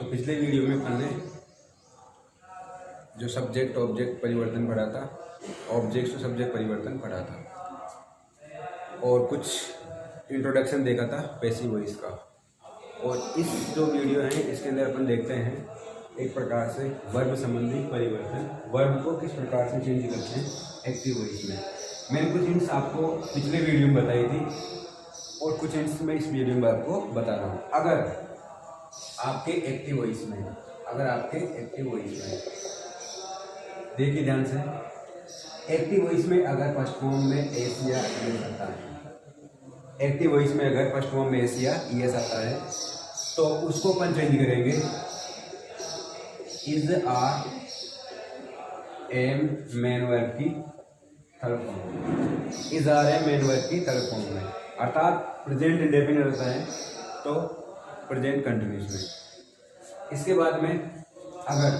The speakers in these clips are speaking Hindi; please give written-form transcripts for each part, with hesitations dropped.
पिछले वीडियो में अपन ने जो सब्जेक्ट ऑब्जेक्ट परिवर्तन पढ़ा था, ऑब्जेक्ट टू सब्जेक्ट परिवर्तन पढ़ा था और कुछ इंट्रोडक्शन देखा था पैसिव वॉइस का। और इस जो वीडियो है इसके अंदर अपन देखते हैं एक प्रकार से वर्ब संबंधी परिवर्तन, वर्ब को किस प्रकार से चेंज करते हैं एक्टिव वॉइस में। मैंने कुछ हिंट्स आपको पिछले वीडियो में बताई थी और कुछ हिंट्स मैं इस वीडियो में आपको बता रहा हूँ। अगर आपके एक्टिव वॉइस में देखिए ध्यान से, एक्टिव वॉइस में अगर फर्स्ट फॉर्म में एस या ईएस आता है, एक्टिव वॉइस में अगर फर्स्ट फॉर्म में एस या ईएस आता है तो उसको अपन चेंज करेंगे is are am main verb की third form, is are am main verb की थर्ड फॉर्म में, अर्थात प्रेजेंट इंडेफिनिट होता है तो प्रेजेंट कंटिन्यूस में। इसके बाद में अगर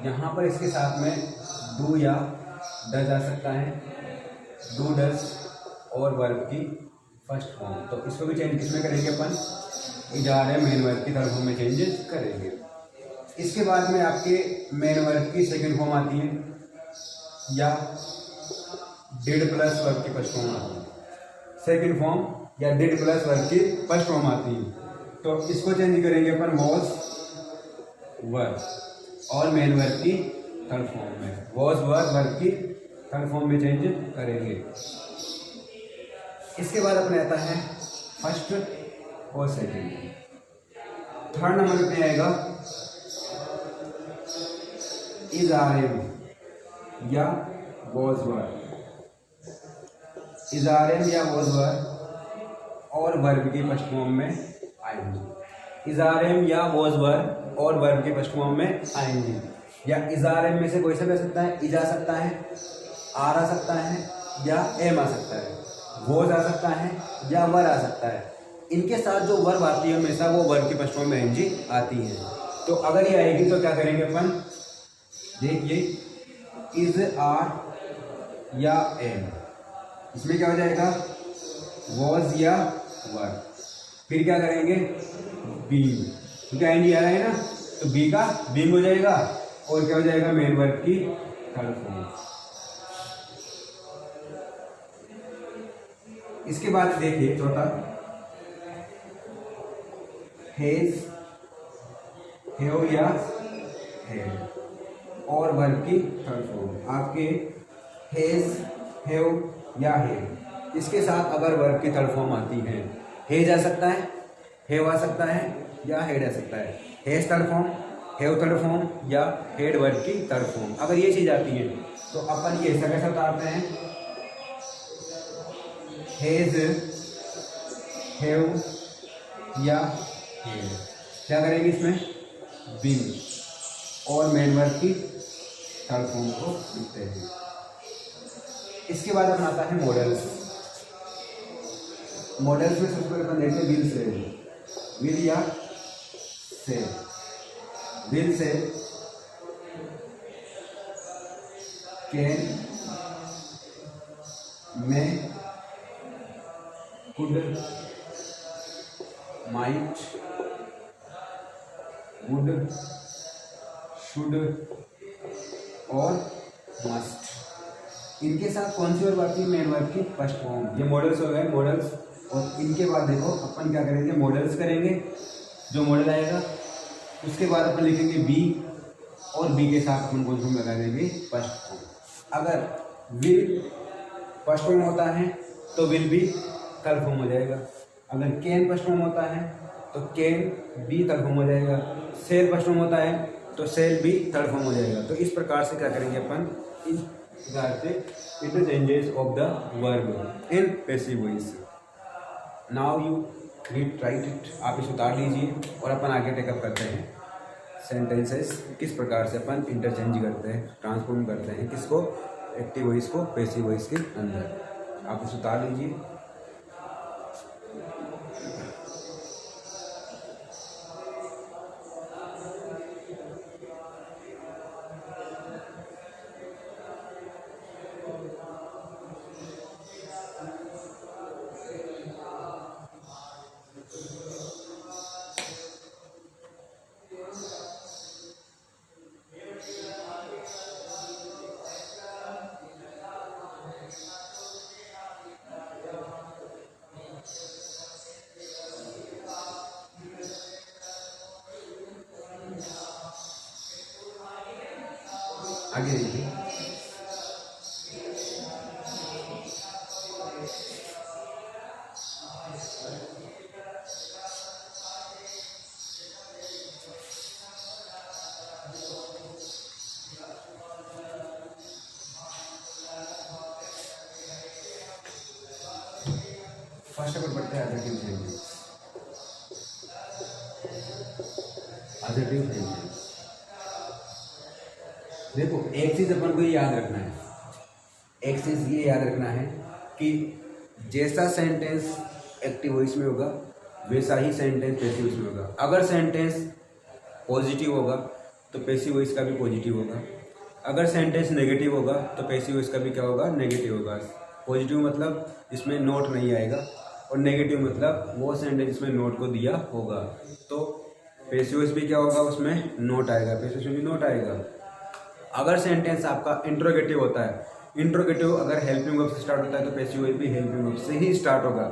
यहाँ पर इसके साथ में डू या डज आ सकता है, डू डज और वर्ब की फर्स्ट फॉर्म, तो इसको भी चेंज किसमें करेंगे अपन, is are am main verb की थर्ड फॉर्म में चेंजेस करेंगे। इसके बाद में आपके मेन वर्ब की सेकंड फॉर्म आती है या डिड प्लस वर्ब की फर्स्ट फॉर्म आती है, सेकंड फॉर्म या डिड प्लस वर्ब की फर्स्ट फॉर्म आती है, तो इसको चेंज करेंगे अपन वॉज वर्ब और मेन वर्ब की थर्ड फॉर्म में, वॉज वर्ब की थर्ड फॉर्म में चेंज करेंगे। इसके बाद अपने आता है फर्स्ट और सेकंड। थर्ड नंबर पे आएगा इज आर एम या was verb, is are am या वॉज वर्ब और वर्ब की फर्स्ट फॉर्म में आएंगे, इज आर एम या वॉज वर्ब और वर्ब की फर्स्ट फॉर्म में आएंगे। या इज आर एम में से कोई सा भी आ सकता है, इज आ सकता है, आर आ सकता है या एम आ सकता है, वॉज आ सकता है या वर आ सकता है। इनके साथ जो वर्ब आती है हमेशा वो वर्ब की फर्स्ट फॉर्म में एनजी आती है। तो अगर ये आएगी तो क्या करेंगे अपन, देखिए इज आर या एम, इसमें क्या हो जाएगा वॉज या वर, फिर क्या करेंगे बीइंग, क्योंकि एनजी आ रहा है ना तो बी का बीइंग हो जाएगा और क्या हो जाएगा मेन वर्ब की थर्ड फॉर्म। इसके बाद देखिए चौथा हेज, हेव या हेड और वर्ब की थर्ड फॉर्म। आपके हेज, हेव या हेड, इसके साथ अगर वर्ब की थर्ड फॉर्म आती है, हेज आ सकता है, हेव आ सकता है या हेड आ सकता है, hedge third form, have third form या हेड वर्ब की थर्ड फॉर्म। अगर ये चीज आती है तो अपन ये ऐसा कैसे उतारते हैं, हेज, हेव या हेड, क्या करेंगे इसमें बीइंग और मेन वर्ब की थर्ड फॉर्म को लिखते हैं। इसके बाद अपन आता है मॉडल्स। मॉडल्स में सबसे पहले अपन देखते हैं विल से, विल या से, will say can, may, could, might, would, should और मस्ट। इनके साथ कौन सी वर्ब आती है, मेन वर्ब की फर्स्ट फॉर्म। ये मॉडल्स हो गए मॉडल्स। और इनके बाद देखो अपन क्या करेंगे, मॉडल्स करेंगे, जो मॉडल आएगा उसके बाद अपन लिखेंगे बी और बी के साथ अपन कौन सा लगा देंगे फर्स्ट फॉर्म। अगर विल फर्स्ट फॉर्म होता है तो विल भी थर्ड फॉर्म हो जाएगा, अगर कैन फर्स्ट फॉर्म होता है तो कैन भी थर्ड फॉर्म हो जाएगा, सेल फर्स्ट फॉर्म होता है तो सेल भी थर्ड फॉर्म हो जाएगा। तो इस प्रकार से क्या करेंगे अपन, इस प्रकार से interchanges of the verb in passive voice. Now you read write it, आप इसे उतार लीजिए और अपन आगे टेकअप करते हैं सेंटेंसेस, किस प्रकार से अपन इंटरचेंज करते हैं, ट्रांसफॉर्म करते हैं किसको, एक्टिव वॉइस को पैसिव वॉइस के अंदर। आप इसे उतार लीजिए। आगे देखिए, फर्स्ट अगर पढ़ते हैं असेटिव सेंटेंस। असेटिव सेंटेंस देखो, एक चीज अपन को ये याद रखना है, एक चीज ये याद रखना है कि जैसा सेंटेंस एक्टिव वॉइस में होगा वैसा ही सेंटेंस पैसिव वॉइस में होगा। अगर सेंटेंस पॉजिटिव होगा तो पैसिव वॉइस का भी पॉजिटिव होगा, अगर सेंटेंस नेगेटिव होगा तो पैसिव वॉइस का भी क्या होगा, नेगेटिव होगा। पॉजिटिव मतलब इसमें नोट नहीं आएगा, और नेगेटिव मतलब वो सेंटेंस जिसमें नोट को दिया होगा। तो पैसिव वॉइस भी क्या होगा, उसमें नोट आएगा, पैसिव वॉइस में भी नोट आएगा। अगर सेंटेंस आपका इंट्रोगेटिव होता है, इंट्रोगेटिव अगर हेल्पिंग वर्ब से स्टार्ट होता है तो पैसिव वॉइस भी हेल्पिंग वर्ब से ही स्टार्ट होगा।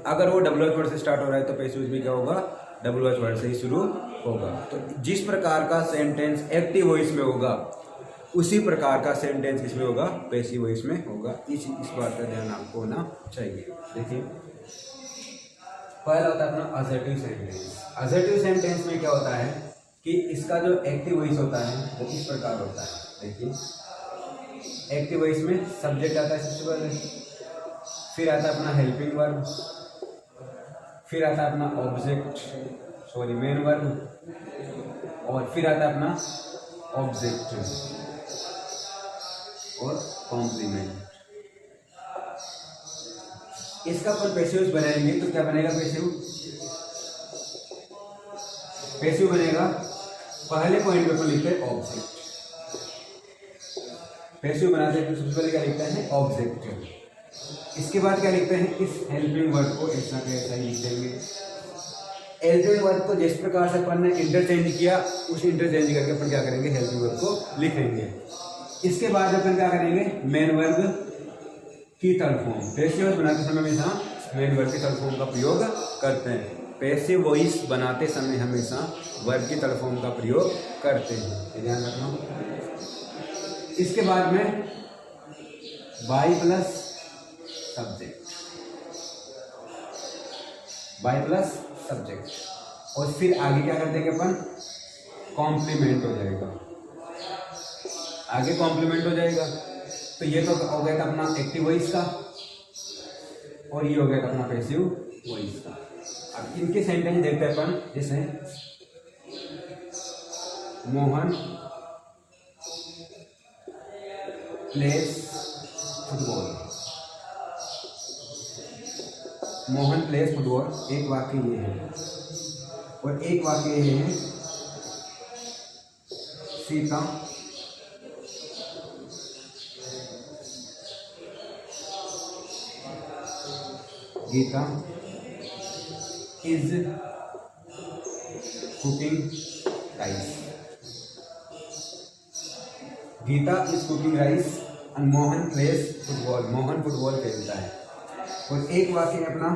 अगर वो डबल वॉइस वर्ड से स्टार्ट हो रहा है तो पैसिव वॉइस भी क्या होगा, डबल वॉइस वर्ड से ही शुरू होगा। तो जिस प्रकार का सेंटेंस एक्टिव वॉइस में होगा उसी प्रकार का सेंटेंस किसमें होगा, पैसिव वॉइस में होगा। इस बात का ध्यान आपको होना चाहिए। देखिए, पहला होता है अपना असर्टिव सेंटेंस। असर्टिव सेंटेंस में क्या होता है कि इसका जो एक्टिव वॉइस होता है वो किस प्रकार होता है। देखिए, एक्टिव वॉइस में सब्जेक्ट आता है सबसे पहले, फिर आता है अपना हेल्पिंग वर्ब, फिर आता है अपना मेन वर्ब, और फिर आता है अपना ऑब्जेक्ट और कॉम्प्लीमेंट। इसका अपन पैसिव बनाएंगे तो क्या बनेगा, पैसिव बनेगा। पहले पॉइंट पे अपन लिखते हैं ऑब्जेक्ट, पैसिव बनाते हैं तो सबसे पहले क्या लिखते हैं, ऑब्जेक्ट। इसके बाद क्या लिखते हैं, इस हेल्पिंग वर्ब को ऐसा का ऐसा ही लिख देंगे। हेल्पिंग वर्ब को जिस प्रकार से अपन ने इंटरचेंज किया उस इंटरचेंज करके अपन क्या करेंगे, हेल्पिंग वर्ब को लिखेंगे। इसके बाद अपन क्या करेंगे, मेन वर्ब की थर्ड फॉर्म। पैसिव वॉइस बनाते समय हमेशा मेन वर्ब की थर्ड फॉर्म का प्रयोग करते हैं। पैसिव वॉइस बनाते समय हमेशा वर्ब की थर्ड फॉर्म का प्रयोग करते हैं, ध्यान रखना। इसके बाद में by plus subject, by plus subject, और फिर आगे क्या कर देंगे अपन, कॉम्प्लीमेंट हो जाएगा, आगे कॉम्प्लीमेंट हो जाएगा। तो ये तो हो गया था अपना एक्टिव वॉइस का, और ये हो गया था अपना पैसिव वॉइस का। अब इनके सेंटेंस देखते हैं अपन, जैसे Mohan plays football, Mohan plays football एक वाक्य ये है, और एक वाक्य ये है Sita Gita is cooking rice, Gita is cooking rice and Mohan plays football, Mohan football खेलता है। और एक वाक्य है अपना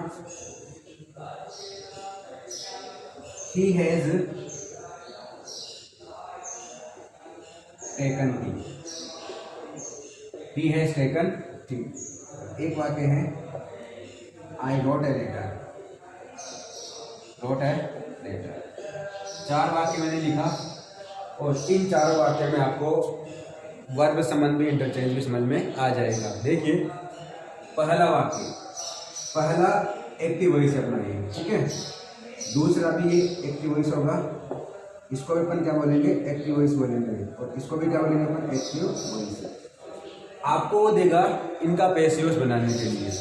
he has taken tea, he has taken tea. एक वाक्य है I wrote a letter, wrote a letter. चार वाक्य मैंने लिखा, और इन चारों वाक्य में आपको वर्ब संबंध भी इंटरचेंज भी समझ में आ जाएगा। देखिए, पहला वाक्य, पहला एक्टिव वॉइस है अपना ये, ठीक है। दूसरा भी ये एक्टिव वॉइस होगा, इसको भी अपन क्या बोलेंगे, एक्टिव वॉइस बोलेंगे, और इसको भी क्या बोलेंगे अपन, एक्टिव वॉइस। आपको वो देगा इनका पैसिव वॉइस बनाने के लिए।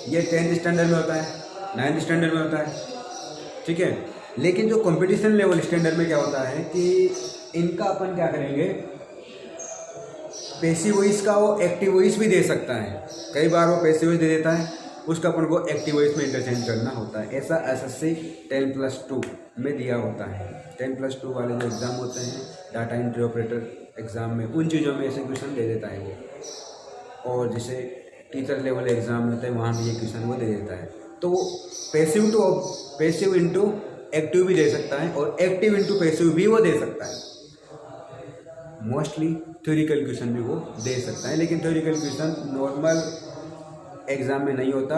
ये 10th स्टैंडर्ड में होता है, 9th स्टैंडर्ड में होता है, ठीक है। लेकिन जो कंपटीशन लेवल स्टैंडर्ड में क्या होता है कि इनका अपन क्या करेंगे, पैसिव वॉइस का वो एक्टिव वॉइस भी दे सकता है। कई बार वो पैसिव वॉइस दे देता है, उसका अपन को एक्टिव वॉइस में इंटरचेंज करना होता है। ऐसा SSC 10+2 में दिया होता है। 10+2 वाले जो एग्ज़ाम होते हैं डाटा एंट्री ऑपरेटर एग्ज़ाम में, उन चीज़ों में ऐसे क्वेश्चन दे देता है वो। और जैसे टीचर लेवल एग्ज़ाम होते हैं वहाँ भी ये क्वेश्चन वो दे देता है। तो वो पैसिव इंटू एक्टिव भी दे सकता है, और एक्टिव इंटू पैसिव भी वो दे सकता है। मोस्टली थ्योरिकल क्वेश्चन भी वो दे सकता है, लेकिन थ्योरिकल क्वेश्चन नॉर्मल एग्ज़ाम में नहीं होता,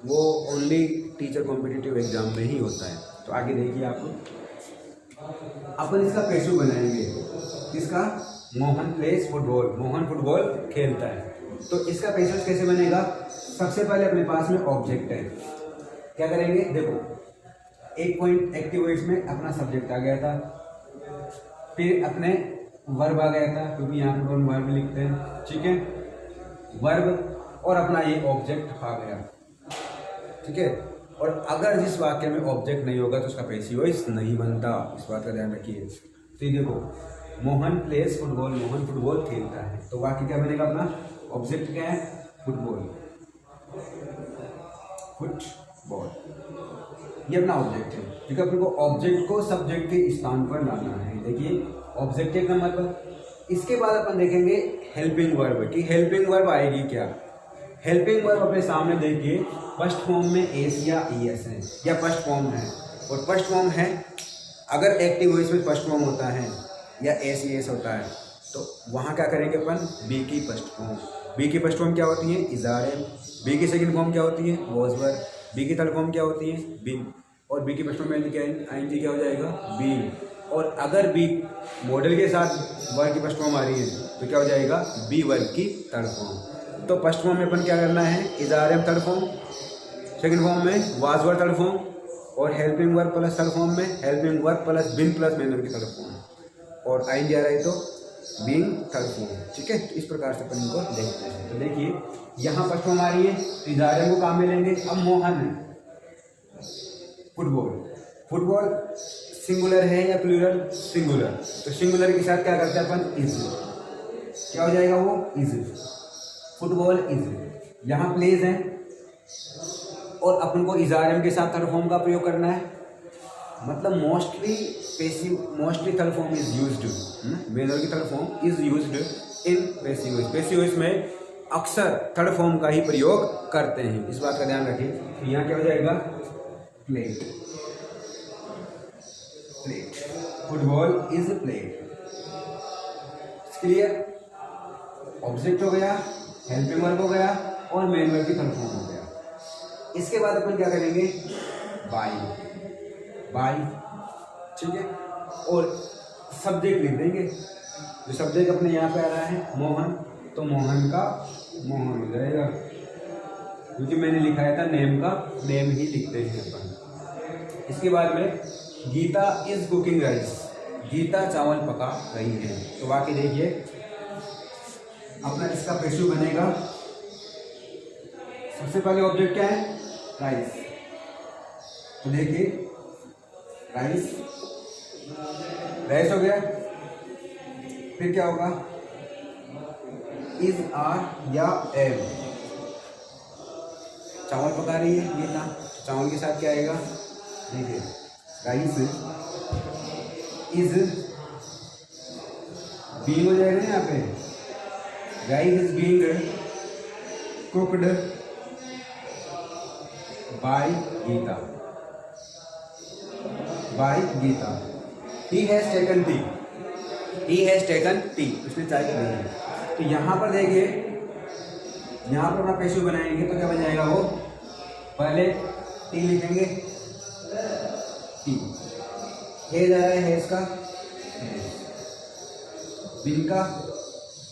वो ओनली टीचर कॉम्पिटिटिव एग्ज़ाम में ही होता है। तो आगे देखिए आप, अपन इसका पेशू बनाएंगे, इसका Mohan plays football, Mohan football खेलता है। तो इसका पेशू कैसे बनेगा? सबसे पहले अपने पास में ऑब्जेक्ट है, क्या करेंगे? देखो एक पॉइंट एक्टिव वॉइस में अपना सब्जेक्ट आ गया था, फिर अपने वर्ब आ गया था, क्योंकि यहाँ पर हम वर्ब लिखते हैं, ठीक है, वर्ब और अपना ये ऑब्जेक्ट आ गया, ठीक है। और अगर जिस वाक्य में ऑब्जेक्ट नहीं होगा तो उसका पैसिव वॉइस नहीं बनता, इस बात का ध्यान रखिए। तो ये देखो Mohan plays football, Mohan football खेलता है, तो वाक्य क्या बनेगा? अपना ऑब्जेक्ट क्या है? फुटबॉल, फुटबॉल, ये अपना ऑब्जेक्ट है, ठीक है। अपने को ऑब्जेक्ट को सब्जेक्ट के स्थान पर लाना है। देखिए ऑब्जेक्ट एक नंबर पर। इसके बाद अपन देखेंगे हेल्पिंग वर्ब की हेल्पिंग वर्ब आएगी क्या। हेल्पिंग वर्ब अपने सामने देखिए, फर्स्ट फॉर्म में एस या ईएस है, या फर्स्ट फॉर्म है, और फर्स्ट फॉर्म है, अगर एक्टिव वॉइस में फर्स्ट फॉर्म होता है या एस ई एस होता है, तो वहाँ क्या करेंगे अपन? बी की फर्स्ट फॉर्म। बी की फर्स्ट फॉर्म क्या होती है? इज़ारे। बी की सेकंड फॉर्म क्या होती है? वॉज। बी की थर्ड फॉर्म क्या होती है? बिन। और बी की फर्स्ट फॉर्म में क्या हो जाएगा? बीन। और अगर बी मॉडल के साथ वर्ब की फर्स्ट फॉर्म आ रही है तो क्या हो जाएगा? बी वर्ब की थर्ड फॉर्म। तो फर्स्ट फॉर्म में अपन क्या करना है? इज़ारे थर्ड फॉर्म, सेकंड फॉर्म में वाज वर्ब थर्ड फॉर्म, और helping verb plus third form में हेल्पिंग वर्ब प्लस बिन प्लस मेन वर्ब की थर्ड फॉर्म, और आई जा रहा है तो बीइंग थर्ड फॉर्म, ठीक है। तो इस प्रकार से अपन इनको देखते हैं। तो देखिए यहाँ फर्स्ट फॉर्म आ रही है, तो इज़ारे को काम में लेंगे। अब मोहन है, फुटबॉल, फुटबॉल सिंगुलर है या प्लूरल? सिंगुलर। तो सिंगुलर के साथ क्या करते हैं अपन? इज। क्या हो जाएगा? वो इज, फुटबॉल इज। यहाँ प्लेस है और अपन को इज़ारे के साथ थर्ड फॉर्म का प्रयोग करना है, मतलब mostly third form is used, main verb की third form is used in passive voice. Passive voice में अक्सर थर्ड फॉर्म का ही प्रयोग करते हैं, इस बात का ध्यान रखिए। यहाँ क्या हो जाएगा? Plate, plate, football is plate. Clear? Object हो गया, हेल्पिंग वर्ब हो गया, और मेन वर्ब की थर्ड फॉर्म हो गया। इसके बाद अपन क्या करेंगे? बाई, बाई, ठीक है, और सब्जेक्ट लिख देंगे। जो सब्जेक्ट अपने यहाँ पे आ रहा है मोहन, तो मोहन का मोहन हो जाएगा, क्योंकि मैंने लिखाया था नेम का नेम ही लिखते हैं अपन। इसके बाद में Gita is cooking rice, Gita चावल पका रही है। तो वाकई देखिए अपना इसका पेशू बनेगा। सबसे पहले ऑब्जेक्ट क्या है? राइस। तो देखिए राइस, राइस हो गया। फिर क्या होगा? इज आर या एम, चावल पका रही है गीता, चावल के साथ क्या आएगा? देखिए राइस इज बीइंग हो जाएगा ना यहाँ पे, rice is being cooked by Gita, by Gita. He has taken tea, he has taken tea, उसने चाय पी है। तो यहाँ पर देखिए, यहाँ पर अपना पेशू बनाएंगे तो क्या बन जाएगा? वो पहले टी लिखेंगे, टी, हे जा रहा है हैज का, बिन का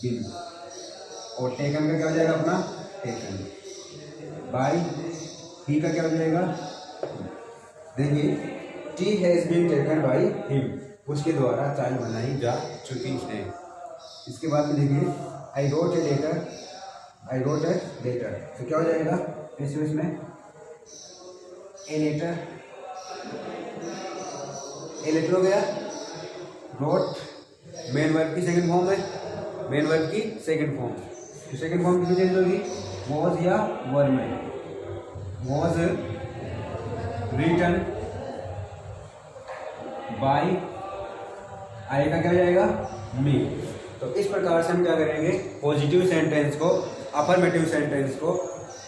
बिन, और टेकन का क्या हो जाएगा? अपना टेकन। बाय ही का क्या हो जाएगा? देखिए tea has been taken by him, उसके द्वारा चाय बनाई जा चुकी है। इसके बाद में देखिए I wrote a letter, I wrote a letter, तो क्या हो जाएगा इसमें? ए लेटर, ए लेटर हो गया। रोट मेन वर्ब की सेकंड फॉर्म है, मेन वर्ब की सेकंड फॉर्म, तो सेकंड फॉर्म किसमें चेंज होगी? वॉज या वर में। वॉज रिटन बाय, आएगा क्या हो जाएगा? मी। तो इस प्रकार से हम क्या करेंगे? पॉजिटिव सेंटेंस को, अफर्मेटिव सेंटेंस को,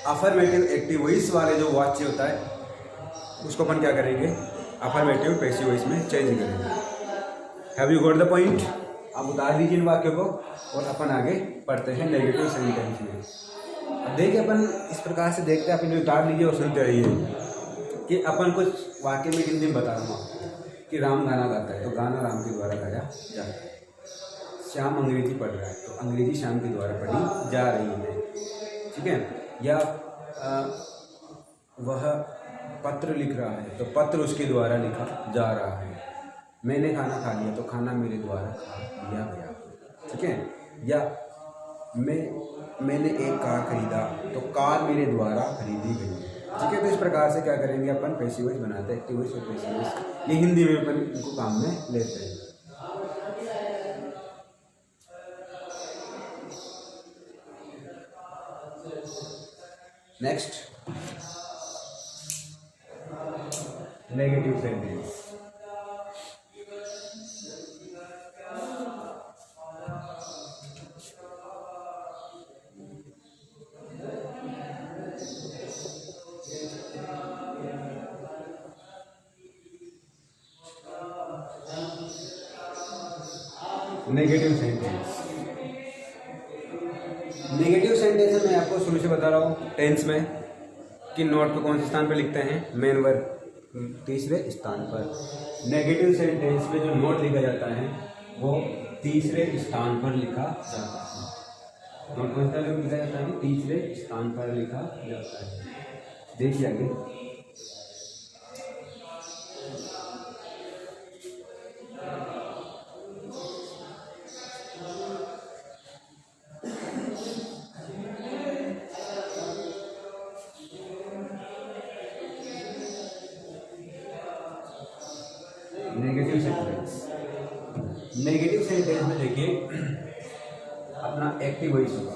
अफर्मेटिव एक्टिव वॉइस वाले जो वाक्य होता है उसको अपन क्या करेंगे? अफर्मेटिव पैसिव वॉइस में चेंज करेंगे। Have you got the point? आप उतार लीजिए इन वाक्यों को और अपन आगे पढ़ते हैं नेगेटिव सेंटेंस में। अब देखिए अपन इस प्रकार से देखते हैं, अपन जो उतार लीजिए और सुनते रहिए कि अपन कुछ वाक्य में हिंदी में बता रहा हूँ आपको कि राम गाना गाता है तो गाना राम के द्वारा गाया जाता है। श्याम अंग्रेजी पढ़ रहा है तो अंग्रेजी श्याम के द्वारा पढ़ी जा रही है, ठीक है। या वह पत्र लिख रहा है तो पत्र उसके द्वारा लिखा जा रहा है। मैंने खाना खा लिया तो खाना मेरे द्वारा खा लिया गया, ठीक है। या मैंने एक कार खरीदा तो कार मेरे द्वारा खरीदी गई, ठीक है। तो इस प्रकार से क्या करेंगे अपन पैसिव वॉइस बनाते हैं, एक्टिव वॉइस और पैसिव वॉइस, ये हिंदी में अपन इनको काम में लेते हैं। Next negative sentence. Negative sentence, negative sentence मैं आपको शुरू से बता रहा हूँ टेंस में कि नोट को कौन से स्थान पर लिखते हैं, मेन वर्ब तीसरे स्थान पर। नेगेटिव सेंटेंस में जो नोट लिखा जाता है वो तीसरे स्थान पर लिखा जाता है। नोट कौन सा लिखा जाता है, तीसरे स्थान पर लिखा जाता है। देखिए आगे, नेगेटिव सेंटेंस। नेगेटिव सेंटेंस में देखिए अपना एक्टिव वॉइस होगा।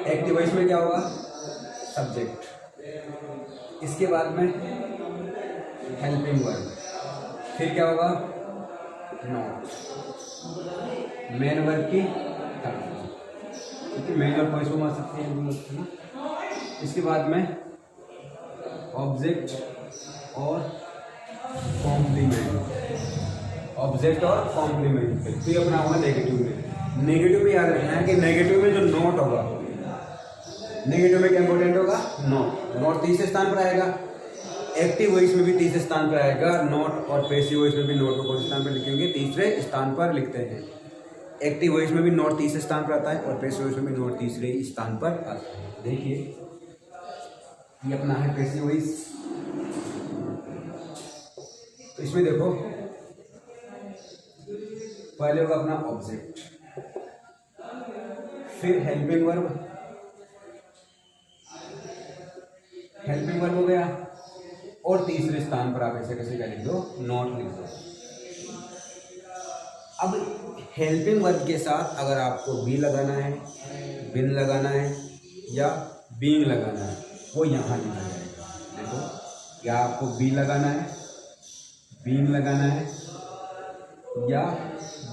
एक्टिव वॉइस में क्या होगा, सब्जेक्ट, इसके बाद में हेल्पिंग वर्ब, फिर क्या होगा नॉट, मेन वर्ब की क्योंकि मेन वर्ब वॉइस को मार सकते हैं ना। इसके बाद में ऑब्जेक्ट और कॉम्प्लीमेंट, ऑब्जेक्ट और कॉम्प्लीमेंट। तो ये अपना होगा नेगेटिव में। नेगेटिव में याद रखना है कि नेगेटिव में जो नोट होगा, नेगेटिव में क्या इंपॉर्टेंट होगा, नोट। नोट तीसरे स्थान पर आएगा, एक्टिव वॉइस में भी तीसरे स्थान पर आएगा नोट, और पैसिव वॉइस में भी नोट को कौन से स्थान पर लिखेंगे, तीसरे स्थान पर लिखते हैं। एक्टिव वॉइस में भी नोट तीसरे स्थान पर आता है और पैसिव वॉइस में भी नोट तीसरे स्थान पर आता है। देखिए ये अपना है पैसिव वॉइस। तो इसमें देखो पहले होगा अपना ऑब्जेक्ट, फिर हेल्पिंग वर्ब, हेल्पिंग वर्ब हो गया, और तीसरे स्थान पर आप ऐसे कैसे क्या लिख दो, नॉट लिख दो। अब हेल्पिंग वर्ब के साथ अगर आपको बी लगाना है, बिन लगाना है या बीइंग लगाना है, वो यहाँ लिखा जाएगा। देखो या आपको बी लगाना है, बीइंग लगाना है या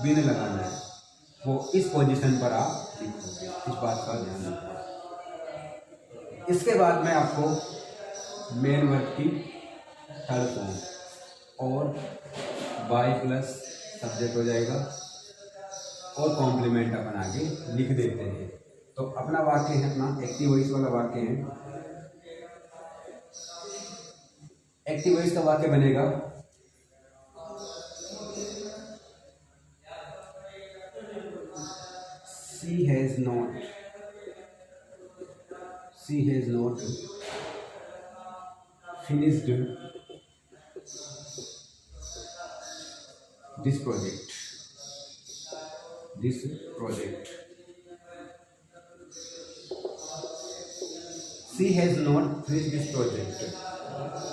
बिन लगाना है, वो इस पोजीशन पर आप लिखोगे। इस बात का ध्यान रखो। इसके बाद में आपको मेन वर्ब की थर्ड फॉर्म और बाय प्लस सब्जेक्ट हो जाएगा और कॉम्प्लीमेंट अपन आगे लिख देते हैं। तो अपना वाक्य है, अपना एक्टिव वॉइस वाला वाक्य है। एक्टिव वॉइस का वाक्य बनेगा she has not finished this project. She has not finished this project.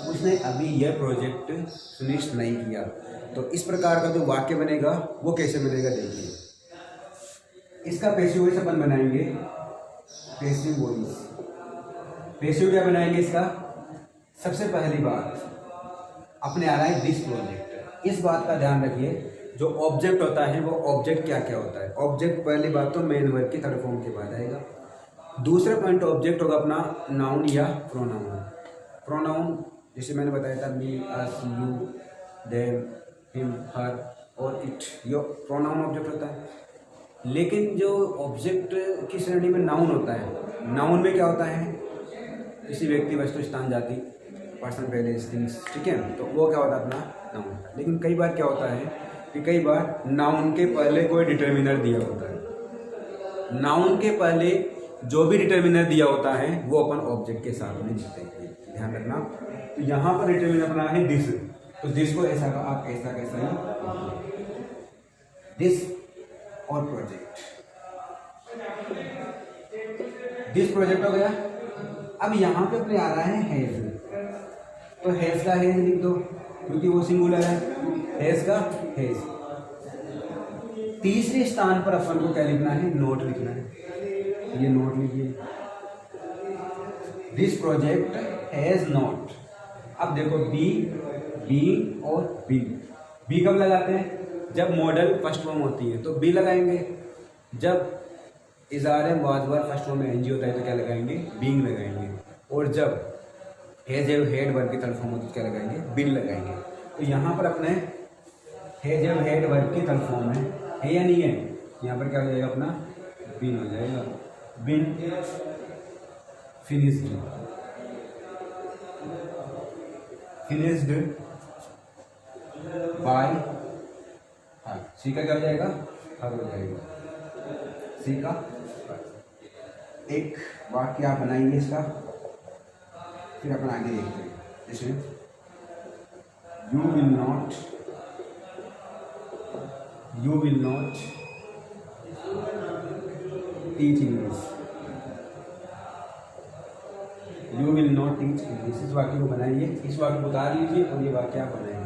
उसने अभी यह प्रोजेक्ट फिनिश नहीं किया। तो इस प्रकार का जो वाक्य बनेगा वो कैसे बनेगा, देखिए। इसका पैसिव वॉइस अपन बनाएंगे, पैसिव वॉइस। पैसिव क्या बनाएंगे इसका, सबसे पहली बात अपने आ रहा है दिस प्रोजेक्ट। इस बात का ध्यान रखिए, जो ऑब्जेक्ट होता है वो ऑब्जेक्ट क्या क्या होता है। ऑब्जेक्ट पहली बात तो मेन वर्ब की थर्ड फॉर्म के बाद आएगा। दूसरा पॉइंट ऑब्जेक्ट होगा अपना नाउन या प्रोनाउन। प्रोनाउन जैसे मैंने बताया था, मी, अस, यू, देम, हिम, हर, और इट, ये प्रोनाउन ऑब्जेक्ट होता है। लेकिन जो ऑब्जेक्ट की श्रेणी में नाउन होता है, नाउन में क्या होता है, किसी व्यक्ति, वस्तु, स्थान, जाति, पर्सन, प्लेस, थिंग्स, ठीक है, तो वो क्या होता है अपना नाउन। लेकिन कई बार क्या होता है कि कई बार नाउन के पहले कोई डिटर्मिनर दिया होता है, नाउन के पहले जो भी डिटर्मिनर दिया होता है वो अपन ऑब्जेक्ट के साथ में लिखते हैं, ध्यान रखना। तो यहाँ पर डिटर्मिनर अपना है दिस, तो दिस को ऐसा का आप ऐसा कैसा ही दिस और प्रोजेक्ट, दिस प्रोजेक्ट हो गया। अब यहाँ पे अपने आ रहा है हैज, तो हैज का हैज लिख दो क्योंकि वो सिंगुलर है, हैज का हैज। तीसरे स्थान पर अपन को क्या लिखना है, नोट लिखना है, ये नोट लिखिए, दिस प्रोजेक्ट हैज नोट। अब देखो बी, बी और बी, बी कब लगाते हैं, जब मॉडल फर्स्ट फॉर्म होती है तो बी लगाएंगे, जब इज़ार वाजवर फर्स्ट फॉर्म में एनजी होता है तो क्या लगाएंगे, बीइंग लगाएंगे, और जब हैज एव हेड वर्ग की थर्ड फॉर्म होती है तो क्या लगाएंगे, बिन लगाएंगे। तो यहाँ पर अपने हैज एव हेड वर्ग की थर्ड फॉर्म है या नहीं है, यहाँ पर क्या हो जाएगा अपना बिन हो जाएगा, बिन फिनिश्ड, फिनिश्ड बाय, सी का क्या हो जाएगा, हर हो जाएगा, सी का। एक वाक्य आप बनाएंगे इसका, फिर अपन आगे देखते हैं। जैसे you will not teach English, you will not teach English, इस वाक्य को बनाइए, इस वाक्य को उतार लीजिए और ये वाक्य आप बनाएंगे।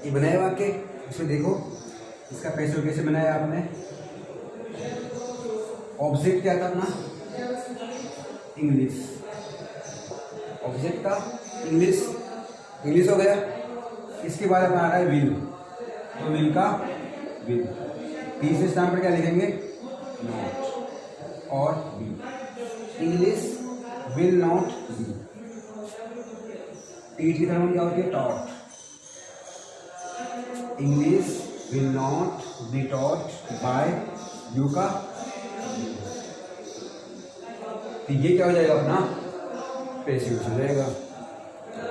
ये बनाया वाक्य, इसमें देखो इसका पैसे कैसे बनाया आपने, ऑब्जेक्ट क्या था अपना, इंग्लिश, ऑब्जेक्ट का इंग्लिश, इंग्लिश हो गया। इसके बाद अपना आ रहा है विल, तो विल का विल, तीसरे स्थान पर क्या लिखेंगे, नॉट और be, English will not be, तीसरी तरफ क्या होती है, taught, English will not be taught by you का, तो ये क्या हो जाएगा अपना पैसिव हो जाएगा।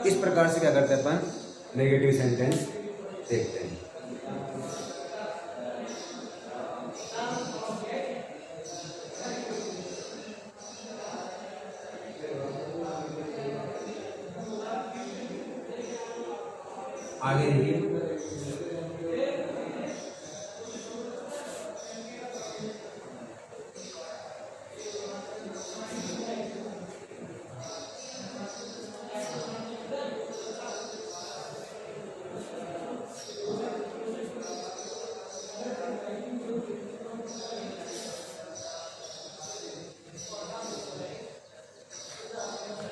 इस प्रकार से क्या करते हैं अपन नेगेटिव सेंटेंस देखते हैं। आगे देखिए,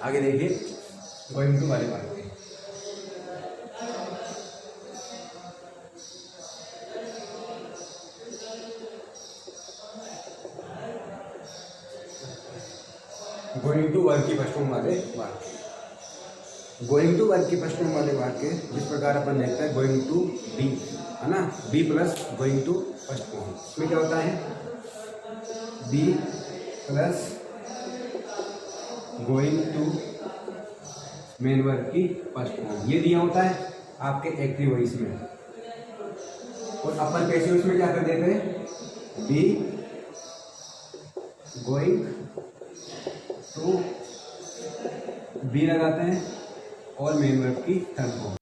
आगे देखिए गोइंग टू वाले बात पे, गोइंग टू वर्क की फर्स्ट फॉर्म वाले वाक्य, गोइंग टू वर्क की फर्स्ट फॉर्म वाले वाक्य जिस प्रकार अपन देखते हैं, गोइंग टू बी है ना, be plus going to first form, इसमें क्या होता है, be plus going to main verb की फर्स्ट फॉर्म, ये दिया होता है आपके एक्टिव वॉइस में, और अपन पैसिव वॉइस में क्या कर देते हैं, बी गोइंग टू बी लगाते हैं और मेन वर्ब की थर्ड फॉर्म।